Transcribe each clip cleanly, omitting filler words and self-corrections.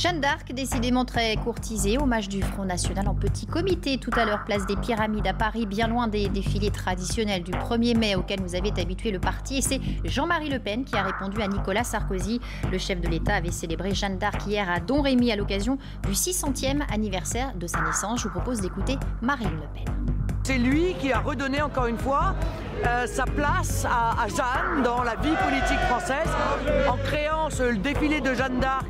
Jeanne d'Arc, décidément très courtisée, hommage du Front National en petit comité tout à l'heure, place des Pyramides à Paris, bien loin des défilés traditionnels du 1er mai auxquels nous avait habitué le parti. Et c'est Jean-Marie Le Pen qui a répondu à Nicolas Sarkozy. Le chef de l'État avait célébré Jeanne d'Arc hier à Domrémy à l'occasion du 600e anniversaire de sa naissance. Je vous propose d'écouter Marine Le Pen. C'est lui qui a redonné encore une fois sa place à Jeanne dans la vie politique française en créant le défilé de Jeanne d'Arc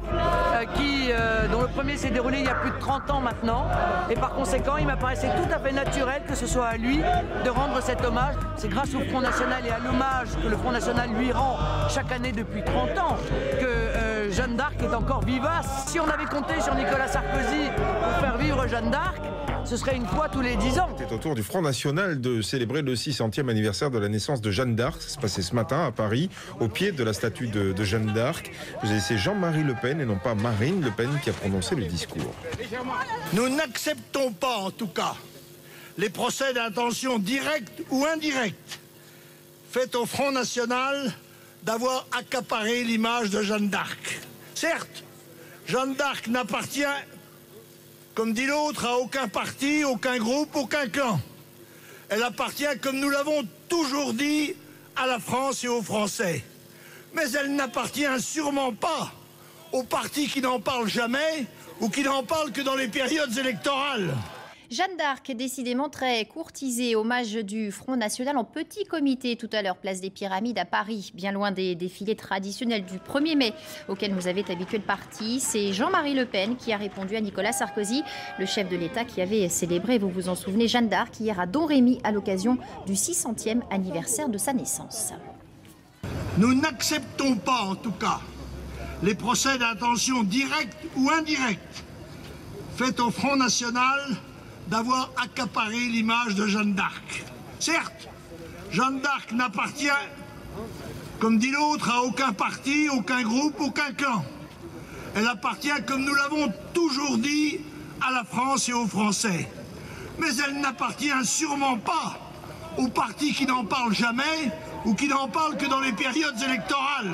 dont le premier s'est déroulé il y a plus de 30 ans maintenant. Et par conséquent, il m'apparaissait tout à fait naturel que ce soit à lui de rendre cet hommage. C'est grâce au Front National et à l'hommage que le Front National lui rend chaque année depuis 30 ans que Jeanne d'Arc est encore vivace. Si on avait compté sur Nicolas Sarkozy pour faire vivre Jeanne d'Arc, ce serait une fois tous les 10 ans. C'est au tour du Front National de célébrer le 600e anniversaire de la naissance de Jeanne d'Arc. Ça se passait ce matin à Paris, au pied de la statue de Jeanne d'Arc. C'est Jean-Marie Le Pen et non pas Marine Le Pen qui a prononcé le discours. Nous n'acceptons pas, en tout cas, les procès d'intention directe ou indirecte faits au Front National d'avoir accaparé l'image de Jeanne d'Arc. Certes, Jeanne d'Arc n'appartient, comme dit l'autre, à aucun parti, aucun groupe, aucun clan. Elle appartient, comme nous l'avons toujours dit, à la France et aux Français. Mais elle n'appartient sûrement pas aux partis qui n'en parlent jamais ou qui n'en parlent que dans les périodes électorales. Jeanne d'Arc, décidément très courtisée, hommage du Front National en petit comité tout à l'heure, place des Pyramides à Paris, bien loin des défilés traditionnels du 1er mai auxquels nous avait habitué le parti. C'est Jean-Marie Le Pen qui a répondu à Nicolas Sarkozy, le chef de l'État qui avait célébré, vous vous en souvenez, Jeanne d'Arc hier à Domrémy à l'occasion du 600e anniversaire de sa naissance. Nous n'acceptons pas, en tout cas, les procès d'intention directe ou indirecte faits au Front National d'avoir accaparé l'image de Jeanne d'Arc. Certes, Jeanne d'Arc n'appartient, comme dit l'autre, à aucun parti, aucun groupe, aucun clan. Elle appartient, comme nous l'avons toujours dit, à la France et aux Français. Mais elle n'appartient sûrement pas aux partis qui n'en parlent jamais ou qui n'en parlent que dans les périodes électorales.